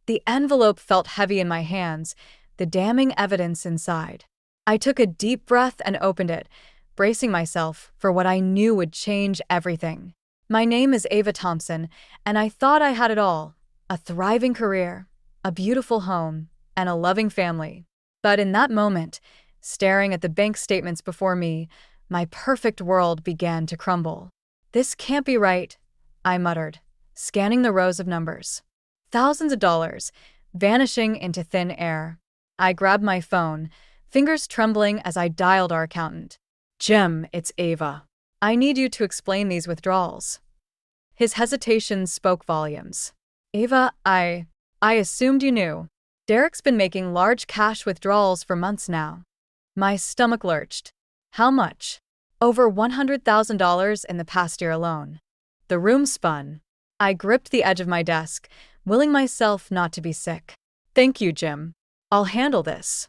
The envelope felt heavy in my hands, the damning evidence inside. I took a deep breath and opened it, bracing myself for what I knew would change everything. My name is Ava Thompson, and I thought I had it all: a thriving career, a beautiful home, and a loving family. But in that moment, staring at the bank statements before me, my perfect world began to crumble. "This can't be right," I muttered, scanning the rows of numbers. Thousands of dollars, vanishing into thin air. I grabbed my phone, fingers trembling as I dialed our accountant. "Jim, it's Ava. I need you to explain these withdrawals." His hesitation spoke volumes. "Ava, I assumed you knew. Derek's been making large cash withdrawals for months now." My stomach lurched. "How much?" "Over $100,000 in the past year alone." The room spun. I gripped the edge of my desk, willing myself not to be sick. "Thank you, Jim. I'll handle this."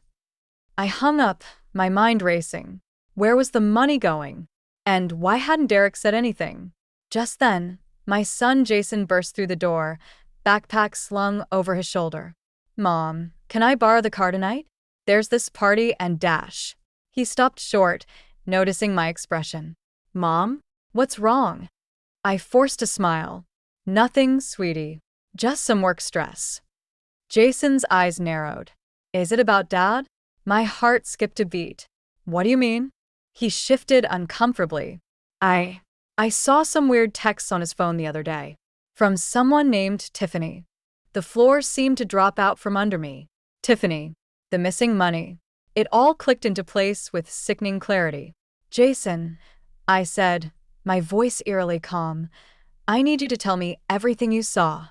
I hung up, my mind racing. Where was the money going? And why hadn't Derek said anything? Just then, my son Jason burst through the door, backpack slung over his shoulder. "Mom, can I borrow the car tonight? There's this party and dash." He stopped short, noticing my expression. "Mom? What's wrong?" I forced a smile. "Nothing, sweetie. Just some work stress." Jason's eyes narrowed. "Is it about Dad?" My heart skipped a beat. "What do you mean?" He shifted uncomfortably. I saw some weird texts on his phone the other day. From someone named Tiffany. The floor seemed to drop out from under me. Tiffany. The missing money. It all clicked into place with sickening clarity. "Jason," I said, my voice eerily calm, "I need you to tell me everything you saw."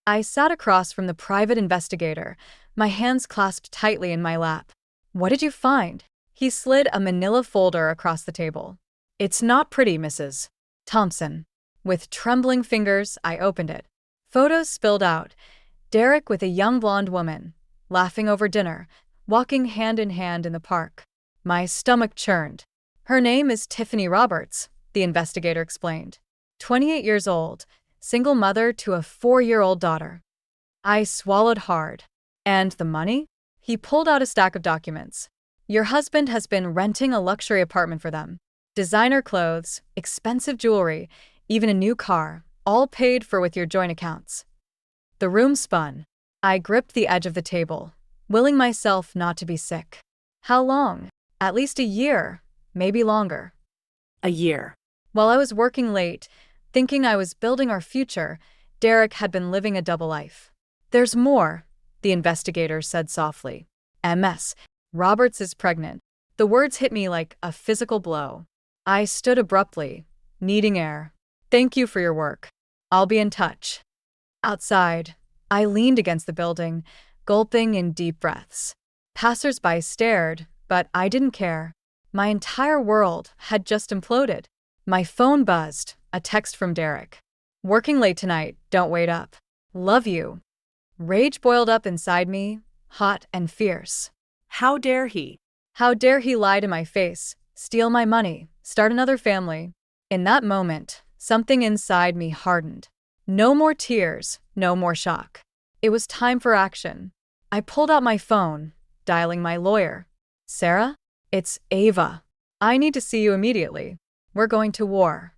I sat across from the private investigator, my hands clasped tightly in my lap. "What did you find?" He slid a manila folder across the table. "It's not pretty, Mrs. Thompson." With trembling fingers, I opened it. Photos spilled out. Derek with a young blonde woman, laughing over dinner, walking hand in hand in the park. My stomach churned. "Her name is Tiffany Roberts," the investigator explained. 28 years old, single mother to a 4-year-old daughter. I swallowed hard. "And the money?" He pulled out a stack of documents. "Your husband has been renting a luxury apartment for them. Designer clothes, expensive jewelry, even a new car, all paid for with your joint accounts." The room spun. I gripped the edge of the table, willing myself not to be sick. "How long?" "At least a year, maybe longer." A year. While I was working late, thinking I was building our future, Derek had been living a double life. "There's more," the investigator said softly. "MS. Roberts is pregnant." The words hit me like a physical blow. I stood abruptly, needing air. "Thank you for your work. I'll be in touch." Outside, I leaned against the building, gulping in deep breaths. Passers-by stared, but I didn't care. My entire world had just imploded. My phone buzzed, a text from Derek. "Working late tonight, don't wait up. Love you." Rage boiled up inside me, hot and fierce. How dare he? How dare he lie to my face, steal my money, start another family? In that moment, something inside me hardened. No more tears, no more shock. It was time for action. I pulled out my phone, dialing my lawyer. "Sarah? It's Ava. I need to see you immediately. We're going to war."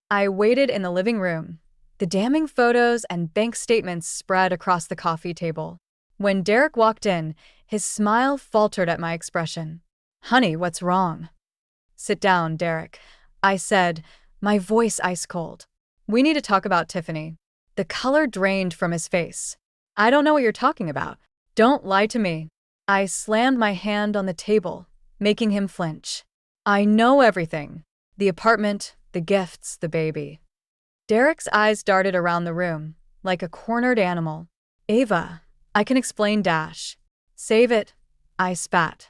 I waited in the living room. The damning photos and bank statements spread across the coffee table. When Derek walked in, his smile faltered at my expression. "Honey, what's wrong?" "Sit down, Derek," I said, my voice ice cold. "We need to talk about Tiffany." The color drained from his face. "I don't know what you're talking about. Don't lie to me." I slammed my hand on the table, making him flinch. "I know everything. The apartment, the gifts, the baby." Derek's eyes darted around the room, like a cornered animal. "Ava, I can explain dash." "Save it," I spat.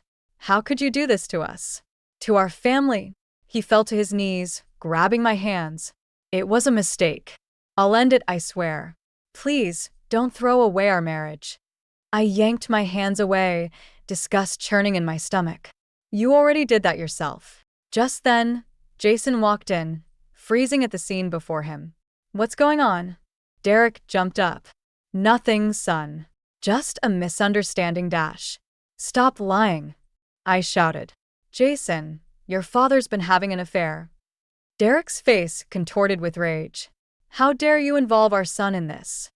"How could you do this to us? To our family?" He fell to his knees, grabbing my hands. "It was a mistake. I'll end it, I swear. Please, don't throw away our marriage." I yanked my hands away, disgust churning in my stomach. "You already did that yourself." Just then, Jason walked in, freezing at the scene before him. "What's going on?" Derek jumped up. "Nothing, son. Just a misunderstanding dash. Stop lying, I shouted. Jason, your father's been having an affair. Derek's face contorted with rage. How dare you involve our son in this?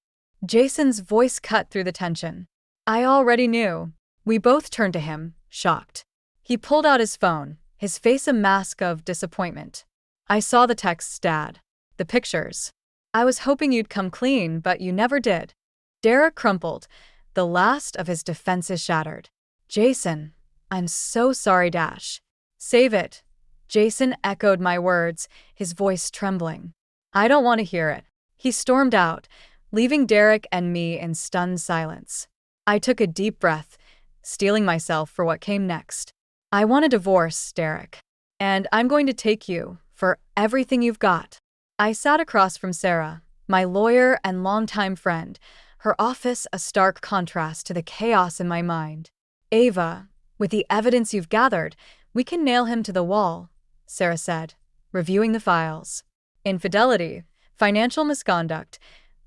Jason's voice cut through the tension. I already knew. We both turned to him, shocked. He pulled out his phone, his face a mask of disappointment. I saw the texts, Dad. The pictures. I was hoping you'd come clean, but you never did. Derek crumpled. The last of his defenses shattered. Jason, I'm so sorry, Dash. Save it. Jason echoed my words, his voice trembling. I don't want to hear it. He stormed out, leaving Derek and me in stunned silence. I took a deep breath, steeling myself for what came next. I want a divorce, Derek. And I'm going to take you for everything you've got. I sat across from Sarah, my lawyer and longtime friend, her office a stark contrast to the chaos in my mind. Ava, with the evidence you've gathered, we can nail him to the wall, Sarah said, reviewing the files. Infidelity, financial misconduct,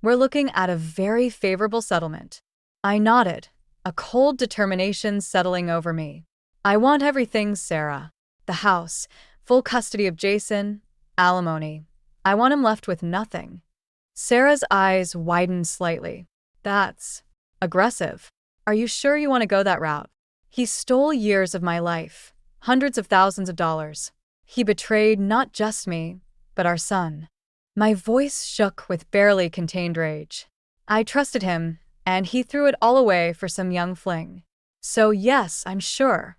we're looking at a very favorable settlement. I nodded, a cold determination settling over me. I want everything, Sarah. The house, full custody of Jason, alimony. I want him left with nothing. Sarah's eyes widened slightly. That's aggressive. Are you sure you want to go that route? He stole years of my life, hundreds of thousands of dollars. He betrayed not just me, but our son. My voice shook with barely contained rage. I trusted him, and he threw it all away for some young fling. So yes, I'm sure.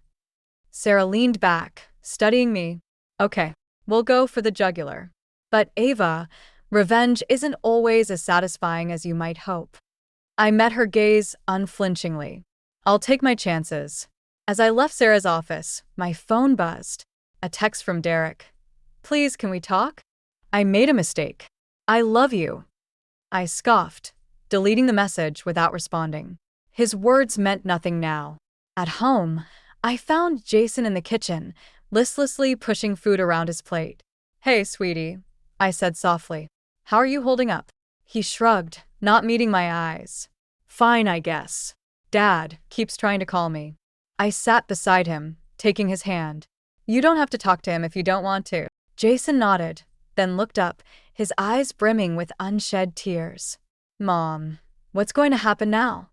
Sarah leaned back, studying me. Okay, we'll go for the jugular. But Ava, revenge isn't always as satisfying as you might hope. I met her gaze unflinchingly. I'll take my chances. As I left Sarah's office, my phone buzzed. A text from Derek. Please, can we talk? I made a mistake. I love you. I scoffed, deleting the message without responding. His words meant nothing now. At home, I found Jason in the kitchen, listlessly pushing food around his plate. Hey, sweetie, I said softly. How are you holding up? He shrugged, not meeting my eyes. Fine, I guess. Dad keeps trying to call me. I sat beside him, taking his hand. You don't have to talk to him if you don't want to. Jason nodded, then looked up, his eyes brimming with unshed tears. Mom, what's going to happen now?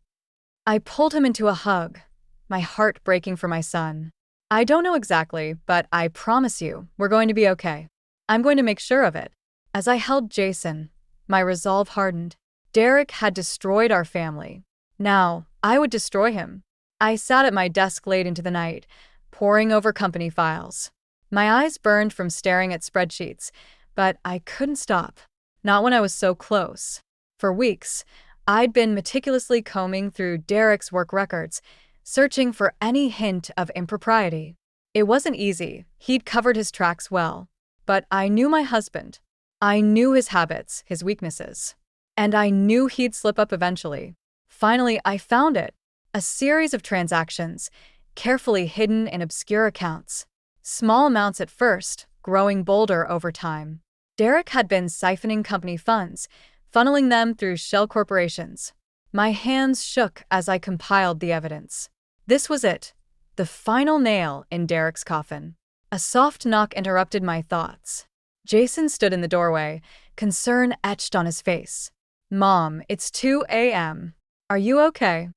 I pulled him into a hug, my heart breaking for my son. I don't know exactly, but I promise you, we're going to be okay. I'm going to make sure of it. As I held Jason, my resolve hardened. Derek had destroyed our family. Now, I would destroy him. I sat at my desk late into the night, poring over company files. My eyes burned from staring at spreadsheets, but I couldn't stop. Not when I was so close. For weeks, I'd been meticulously combing through Derek's work records, searching for any hint of impropriety. It wasn't easy. He'd covered his tracks well. But I knew my husband. I knew his habits, his weaknesses. And I knew he'd slip up eventually. Finally, I found it. A series of transactions, carefully hidden in obscure accounts. Small amounts at first, growing bolder over time. Derek had been siphoning company funds, funneling them through shell corporations. My hands shook as I compiled the evidence. This was it, the final nail in Derek's coffin. A soft knock interrupted my thoughts. Jason stood in the doorway, concern etched on his face. Mom, it's 2 a.m. Are you okay?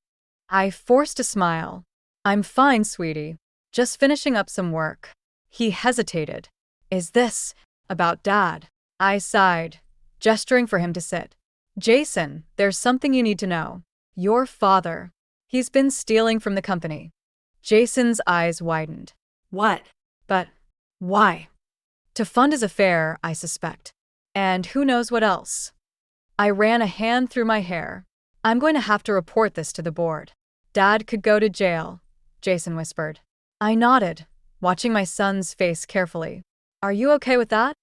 I forced a smile. I'm fine, sweetie. Just finishing up some work. He hesitated. Is this about Dad? I sighed, gesturing for him to sit. Jason, there's something you need to know. Your father. He's been stealing from the company. Jason's eyes widened. What? But why? To fund his affair, I suspect. And who knows what else? I ran a hand through my hair. I'm going to have to report this to the board. Dad could go to jail, Jason whispered. I nodded, watching my son's face carefully. Are you okay with that?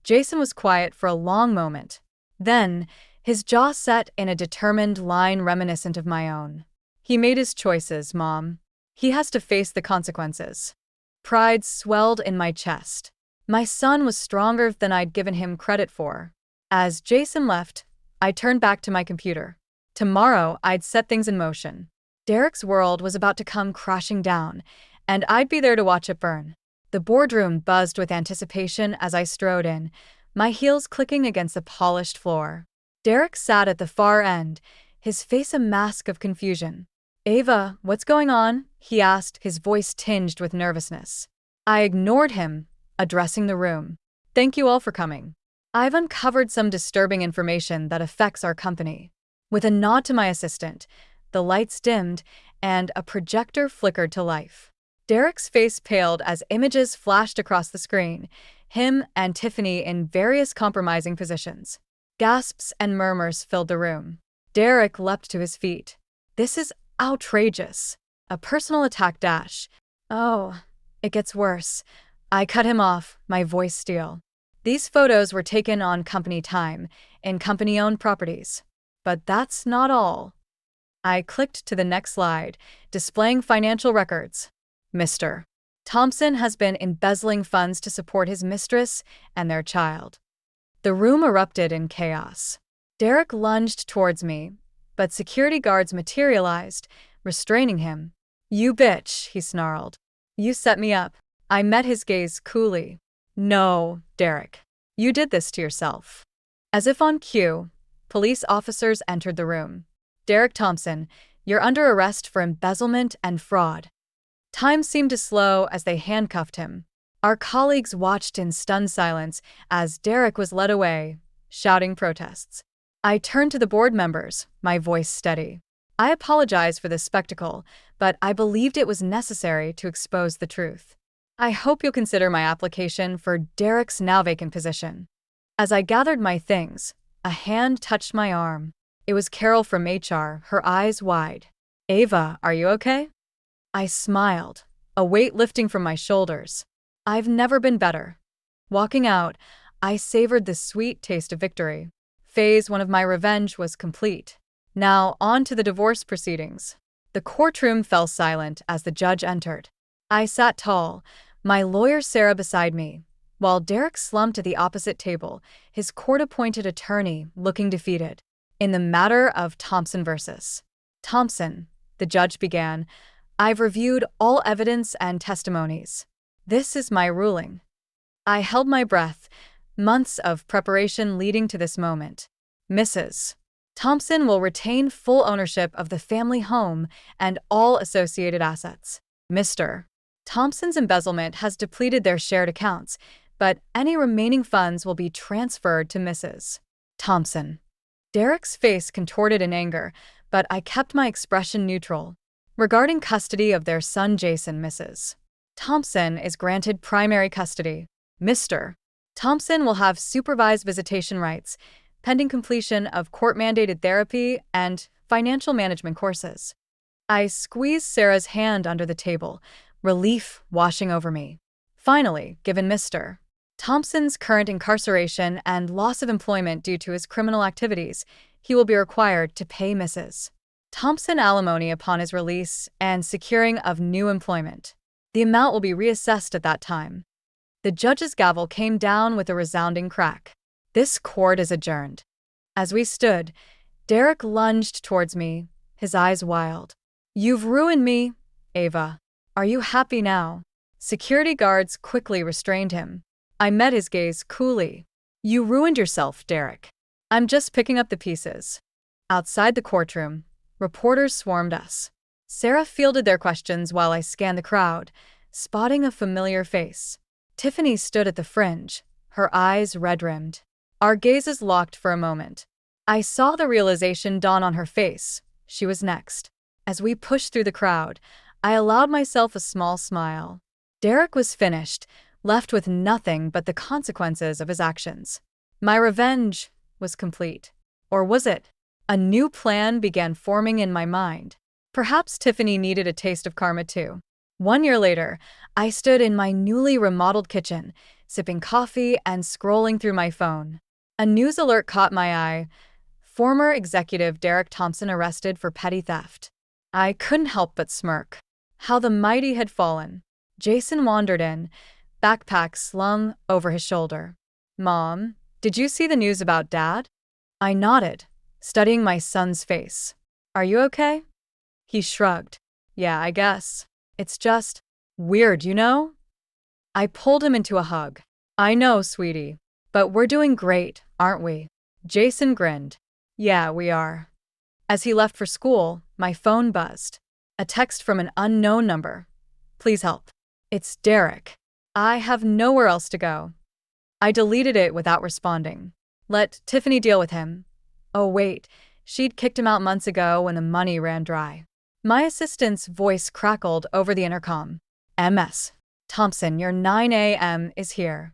Jason was quiet for a long moment. Then, his jaw set in a determined line reminiscent of my own. He made his choices, Mom. He has to face the consequences. Pride swelled in my chest. My son was stronger than I'd given him credit for. As Jason left, I turned back to my computer. Tomorrow, I'd set things in motion. Derek's world was about to come crashing down, and I'd be there to watch it burn. The boardroom buzzed with anticipation as I strode in, my heels clicking against the polished floor. Derek sat at the far end, his face a mask of confusion. "Ava, what's going on?" he asked, his voice tinged with nervousness. I ignored him, addressing the room. "Thank you all for coming. I've uncovered some disturbing information that affects our company." With a nod to my assistant, the lights dimmed and a projector flickered to life. Derek's face paled as images flashed across the screen, him and Tiffany in various compromising positions. Gasps and murmurs filled the room. Derek leapt to his feet. "This is outrageous. A personal attack dash. Oh, it gets worse." I cut him off, my voice steel. "These photos were taken on company time, in company-owned properties. But that's not all." I clicked to the next slide, displaying financial records. Mr. Thompson has been embezzling funds to support his mistress and their child. The room erupted in chaos. Derek lunged towards me, but security guards materialized, restraining him. "You bitch," he snarled. "You set me up." I met his gaze coolly. "No, Derek. You did this to yourself." As if on cue, police officers entered the room. "Derek Thompson, you're under arrest for embezzlement and fraud." Time seemed to slow as they handcuffed him. Our colleagues watched in stunned silence as Derek was led away, shouting protests. I turned to the board members, my voice steady. "I apologize for this spectacle, but I believed it was necessary to expose the truth. I hope you'll consider my application for Derek's now vacant position." As I gathered my things, a hand touched my arm. It was Carol from HR, her eyes wide. "Ava, are you okay?" I smiled, a weight lifting from my shoulders. I've never been better. Walking out, I savored the sweet taste of victory. Phase 1 of my revenge was complete. Now, on to the divorce proceedings. The courtroom fell silent as the judge entered. I sat tall, my lawyer Sarah beside me, while Derek slumped at the opposite table, his court-appointed attorney looking defeated. "In the matter of Thompson versus Thompson," the judge began, "I've reviewed all evidence and testimonies. This is my ruling." I held my breath, months of preparation leading to this moment. Mrs. Thompson will retain full ownership of the family home and all associated assets. Mr. Thompson's embezzlement has depleted their shared accounts, but any remaining funds will be transferred to Mrs. Thompson. Derek's face contorted in anger, but I kept my expression neutral. Regarding custody of their son Jason, Mrs. Thompson is granted primary custody. Mr. Thompson will have supervised visitation rights, pending completion of court-mandated therapy and financial management courses. I squeezed Sarah's hand under the table, relief washing over me. Finally, given Mr. Thompson's current incarceration and loss of employment due to his criminal activities, he will be required to pay Mrs. Thompson alimony upon his release and securing of new employment. The amount will be reassessed at that time. The judge's gavel came down with a resounding crack. This court is adjourned. As we stood, Derek lunged towards me, his eyes wild. "You've ruined me, Ava. Are you happy now?" Security guards quickly restrained him. I met his gaze coolly. "You ruined yourself, Derek. I'm just picking up the pieces." Outside the courtroom, reporters swarmed us. Sarah fielded their questions while I scanned the crowd, spotting a familiar face. Tiffany stood at the fringe, her eyes red-rimmed. Our gazes locked for a moment. I saw the realization dawn on her face. She was next. As we pushed through the crowd, I allowed myself a small smile. Derek was finished, left with nothing but the consequences of his actions. My revenge was complete. Or was it? A new plan began forming in my mind. Perhaps Tiffany needed a taste of karma too. 1 year later, I stood in my newly remodeled kitchen, sipping coffee and scrolling through my phone. A news alert caught my eye. Former executive Derek Thompson arrested for petty theft. I couldn't help but smirk. How the mighty had fallen. Jason wandered in, backpack slung over his shoulder. "Mom, did you see the news about Dad?" I nodded, studying my son's face. Are you okay? He shrugged. Yeah, I guess. It's just weird, you know? I pulled him into a hug. I know, sweetie. But we're doing great, aren't we? Jason grinned. Yeah, we are. As he left for school, my phone buzzed. A text from an unknown number. Please help. It's Derek. I have nowhere else to go. I deleted it without responding. Let Tiffany deal with him. Oh, wait. She'd kicked him out months ago when the money ran dry. My assistant's voice crackled over the intercom. MS. Thompson, your 9 a.m. is here.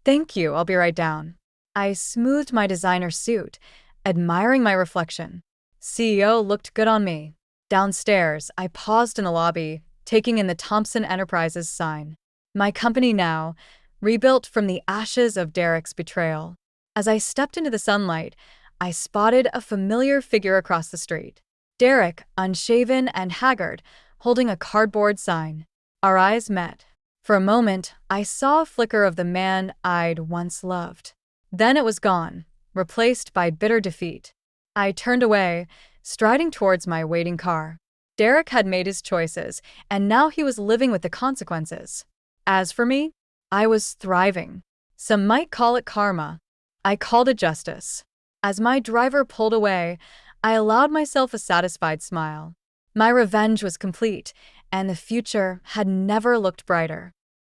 Thank you, I'll be right down. I smoothed my designer suit, admiring my reflection. CEO looked good on me. Downstairs, I paused in the lobby, taking in the Thompson Enterprises sign. My company now, rebuilt from the ashes of Derek's betrayal. As I stepped into the sunlight, I spotted a familiar figure across the street. Derek, unshaven and haggard, holding a cardboard sign. Our eyes met. For a moment, I saw a flicker of the man I'd once loved. Then it was gone, replaced by bitter defeat. I turned away, striding towards my waiting car. Derek had made his choices, and now he was living with the consequences. As for me, I was thriving. Some might call it karma. I called it justice. As my driver pulled away, I allowed myself a satisfied smile. My revenge was complete, and the future had never looked brighter.